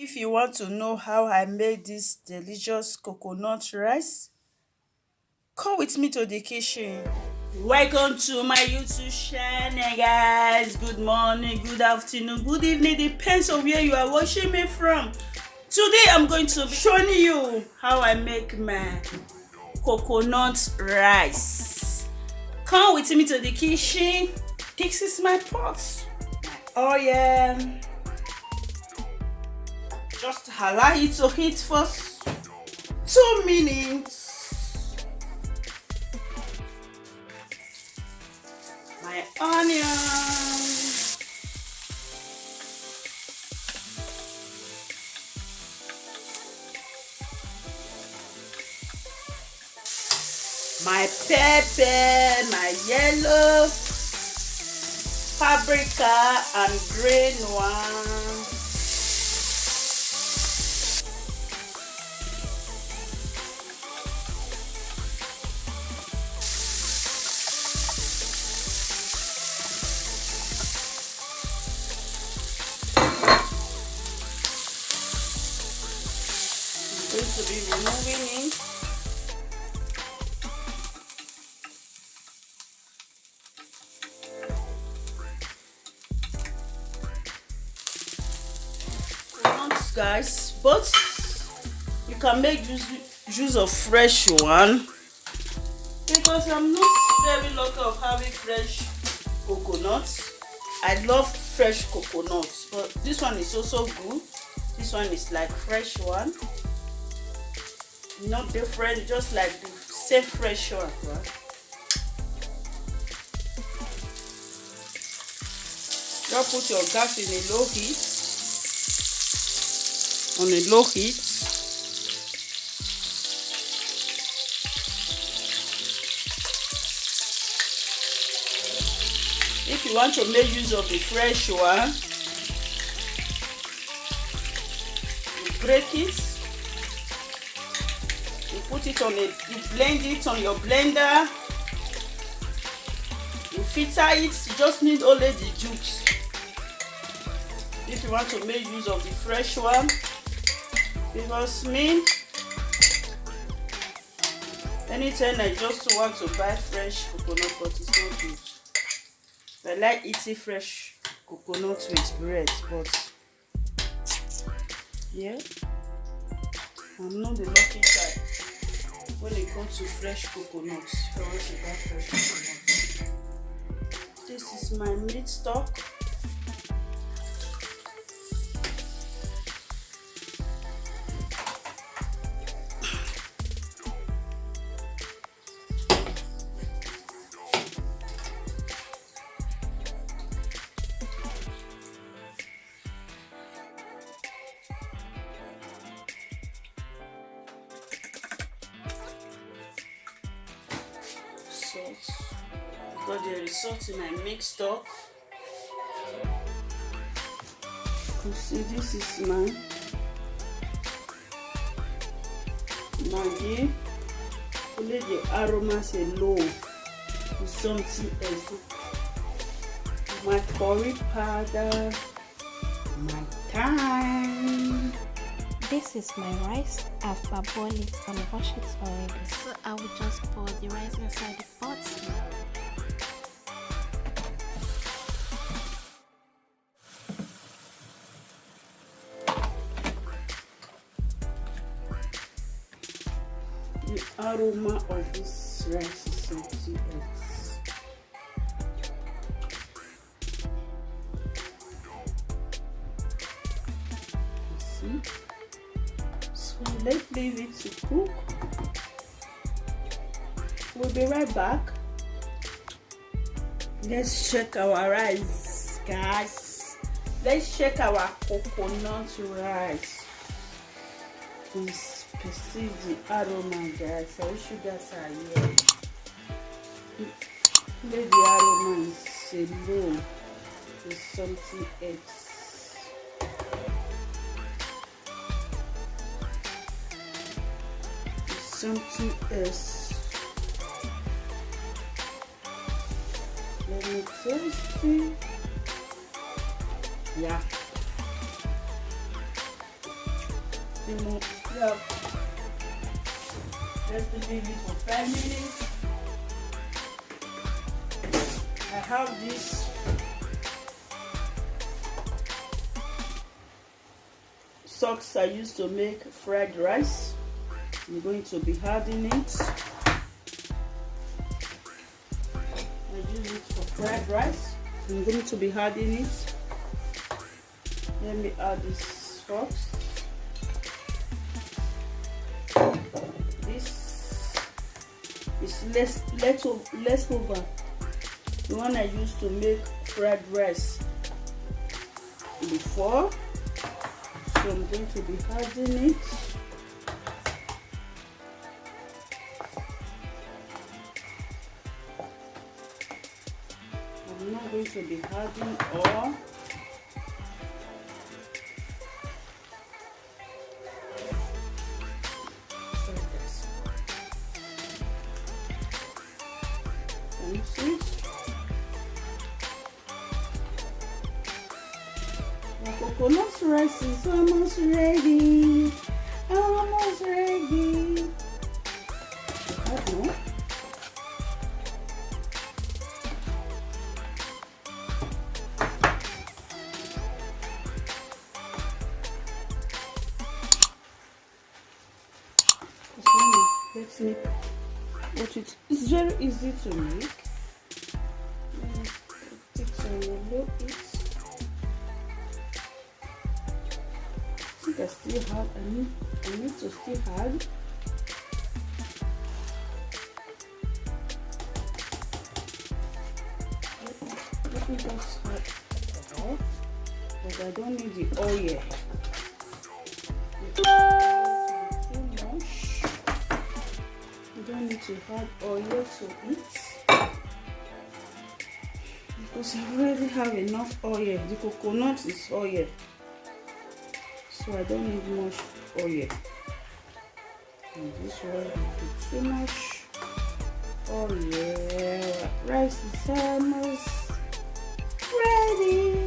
If you want to know how I made this delicious coconut rice, come with me to the kitchen. Welcome to my YouTube channel, guys. Good morning, good afternoon, good evening, depends on where you are watching me from. Today I'm going to be showing you how I make my coconut rice. Come with me to the kitchen. This is my pot, my oil. Just allow it to heat for 2 minutes. My onion. My pepper, my yellow paprika and green one. I'm going to be removing it. Guys, but you can make juice of fresh one, because I'm not very lucky of having fresh coconuts. I love fresh coconuts, but this one is also good. This one is like fresh one, not different, just like the same fresh one, right? Just put your gas in a low heat. On a low heat. If you want to make use of the fresh one, you break it, you put it on you blend it on your blender, you filter it, you just need only the juice. If you want to make use of the fresh one, because me, anytime I just want to buy fresh coconut, but it's not good. I like eating fresh coconut with bread, but yeah, I'm not the lucky type when it comes to fresh coconuts. If I want to buy fresh coconut. This is my meat stock. Got the result in my mixed stock. You see, this is my Maggi. Only the aromas alone is something else. My curry powder, my thyme. This is my rice. I've parboiled it and washed it already. So I will just pour the rice inside the pot. The aroma of this rice is something else. You see? So let's leave it to cook. We'll be right back. Let's check our rice, guys. Let's check our coconut rice. Please perceive the aroma, guys. I wish you guys are here. Let the aroma is alone. It's something else. It's something else. Let me taste it. Yeah. Let's leave it for 5 minutes. I have this socks I used to make fried rice. I'm going to be adding it. I use it for fried rice. I'm going to be adding it. Let me add this socks. This is leftover. The one I used to make fried rice before. So I'm going to be adding it. I'm not going to be adding all. The coconut rice is almost ready. Almost ready. Let's make what it's very easy to make. Take some yellow it. I think I still have I need to still add. Let me just add all, but I don't need the oil. You don't need to add oil to it because I already have enough oil. The coconut is oil, so I don't need much oil. And this one is too much oil. Rice is almost ready.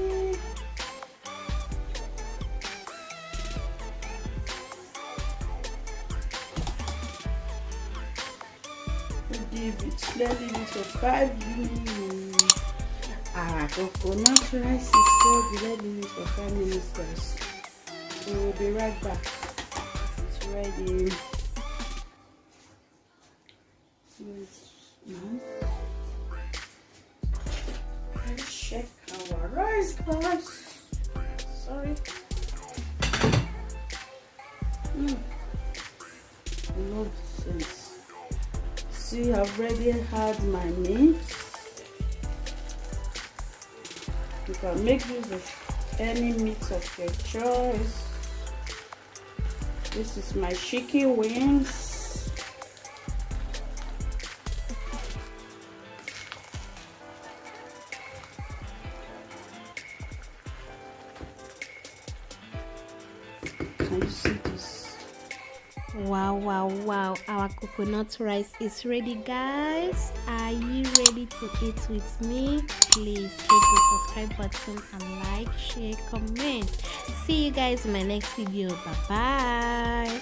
Let leave it for 5 minutes. Our coconut rice is ready. Let leave it for 5 minutes, guys. We will be right back. It's ready. Let's check our rice, guys. Sorry. No sense. See, I've already had my meat. You can make use of any meat of your choice. This is my chicken wings. Can you see this? Wow, our coconut rice is ready, guys. Are you ready to eat with me? Please hit the subscribe button and like, share, comment. See you guys in my next video. Bye bye.